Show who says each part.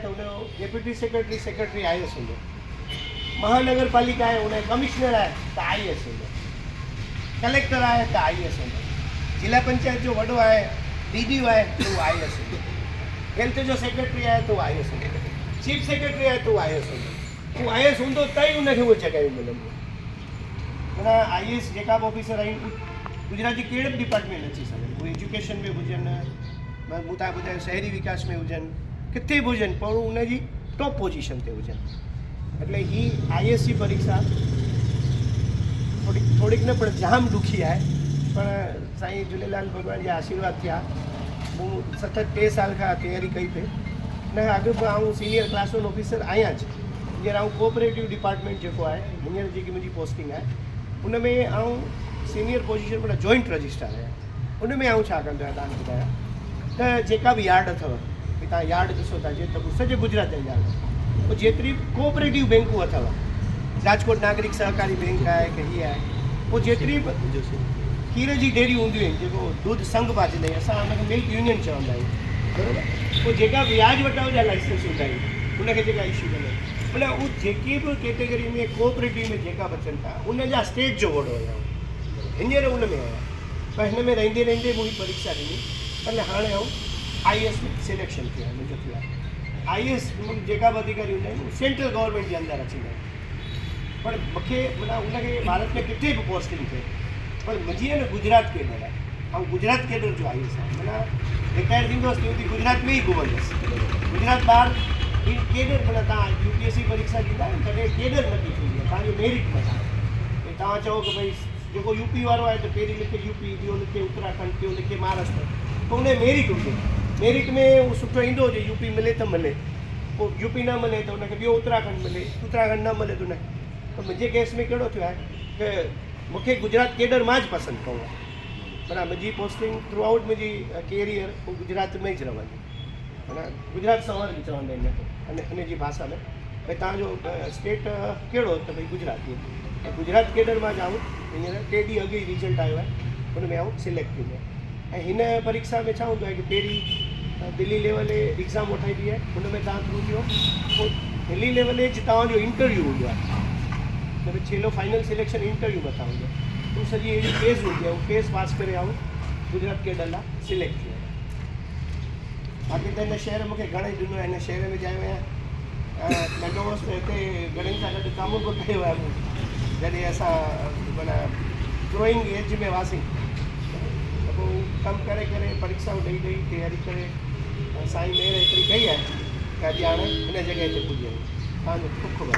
Speaker 1: तो उन deputy secretary secretary IAS हूंदो। महानगर पालिका है उन कमिश्नर है तो IAS हूंदो। कलेक्टर है तो IAS हूंदो। जिला पंचायत जो वॾो है DDO है तो IAS हूंदो। हेल्थ जो सेक्रेटरी है तो IAS हूंदो। चीफ सेक्रेटरी है तो IAS हूंदो। वो IAS हूंदो त ई उनखे उहे जॻहियूं मिलंदियूं। माना IAS जेका बि ऑफिसर आहिनि गुजरात जी कहिड़े बि डिपार्टमेंट अची सघनि। उहे एजुकेशन में हुजनि, मूं तव्हां ॿुधायो शहरी विकास में हुजनि, किथे बि हुजनि, पर उनजी टॉप पोजीशन ते हुजनि। એટલે ही IAS जी परीक्षा થોડીક ન પણ જામ દુખી आहे, પણ સાईं झूलेलाल भॻवान जा आशीर्वाद थिया। मूं सतत 2 साल खां तयारी कई पे न अॻु बि आऊं सीनियर क्लास 1 ऑफिसर आहियां हींअर आऊं कोऑपरेटिव डिपार्टमेंट जेको आहे हींअर जेकी मुंहिंजी पोस्टिंग आहे उन में आऊं सीनियर पोजीशन पर जॉइंट रजिस्ट्रार आहियां। उन में आऊं छा कंदो आहियां तव्हांखे ॿुधायां त जेका बि यार्ड अथव की तव्हां यार्ड ॾिसो था जे त सॼे गुजरात जा यार्ड पोइ जेतिरी कोऑपरेटिव बैंकूं अथव, राजकोट नागरिक सहकारी बैंक आहे की हीअ आहे, पोइ जेतिरी बि खीर जी डेयरी हूंदियूं आहिनि जेको दूध संघ बाजंदा आहियूं असां हुनखे मिल्क यूनियन चवंदा आहियूं, बराबरि। पोइ जेका व्याज वठाव जा लाइसेंस हूंदा आहिनि उनखे जेका इशू कंदा आहिनि, भले उहे जेकी बि कैटेगरी में कोऑपरेटिव में जेका बचनि था उन जा स्टेट जो वॾो आहियां हींअर उन में आहियां। पर हिन में रहंदे रहंदे मुंहिंजी परीक्षा ॾिनी, पर हाणे आऊं IAS में सिलेक्शन थियो आहे मुंहिंजो थियो आहे। IAS जेका बि अधिकारी हूंदा आहिनि सेंट्रल गवर्नमेंट जे अंदरि अची वेंदा आहिनि। पर मूंखे माना उनखे भारत में किथे बि पोस्टिंग थिए, पर मुंहिंजी आहे न गुजरात केडर आहे ऐं गुजरात केडर जो IAS आहे। माना रिटायर थींदुसि त गुजरात में ई घुमंदुसि। गुजरात ॿार केडर माना तव्हां UPSC परीक्षा ॾींदा आहियो तॾहिं केडर नथी थींदी आहे तव्हांजो मेरिट में आहे। तव्हां चओ कि भई जेको UP वारो आहे त पहिरीं लिखे UP, ॿियो लिखे उत्तराखंड, ॿियो लिखे महाराष्ट्र, पोइ उन मेरिट हुजे, मेरिट में उहो सुठो ईंदो हुजे, UP मिले त मिले, पोइ UP न मिले त उनखे ॿियो उत्तराखंड मिले, उत्तराखंड न मिले त उनखे। त मुंहिंजे केस में कहिड़ो थियो आहे कि मूंखे गुजरात केडर मां ज पसंदि कयो आहे। माना मुंहिंजी पोस्टिंग थ्रू आउट मुंहिंजी कैरियर गुजरात में ज रहंदी, माना गुजरात सवार बि चवंदा आहिनि इन जी भाषा में। भई तव्हांजो स्टेट कहिड़ो त भई गुजरात, गुजरात केडर मां जाऊं हींअर 3 ॾींहं अॻु ई रिजल्ट आयो आहे, हुन में आऊं सिलेक्ट थी वियो आहे। ऐं हिन परीक्षा में छा हूंदो आहे कि पहिरीं दिल्ली लेवल एग्ज़ाम वठाइबी आहे, हुन में तव्हां थ्रू थियो, पोइ दिल्ली लेवल जे तव्हांजो इंटरव्यू हूंदो आहे, त भई छेलो फाइनल सिलेक्शन इंटरव्यू मथां हूंदो आहे। उहा सॼी अहिड़ी फेज़ हूंदी आहे, उहा फेज़ पास करे आऊं गुजरात केडर लाइ सिलेक्ट थी वियो। बाक़ी त हिन शहर मूंखे घणेई ॾिनो आहे, हिन शहर में जायो आहियां नंढो हुउसि त हिते घणेई सां गॾु कमु बि कयो आहे मूं, जॾहिं असां माना ग्रोइंग एज में हुआसीं त पोइ कमु करे करे परीक्षाऊं ॾेई तयारी करे साईं महिर एतिरी कई आहे कि अॼु हाणे हिन जॻह ते पुॼी आहियूं। तव्हांजो ख़ूब ख़ूब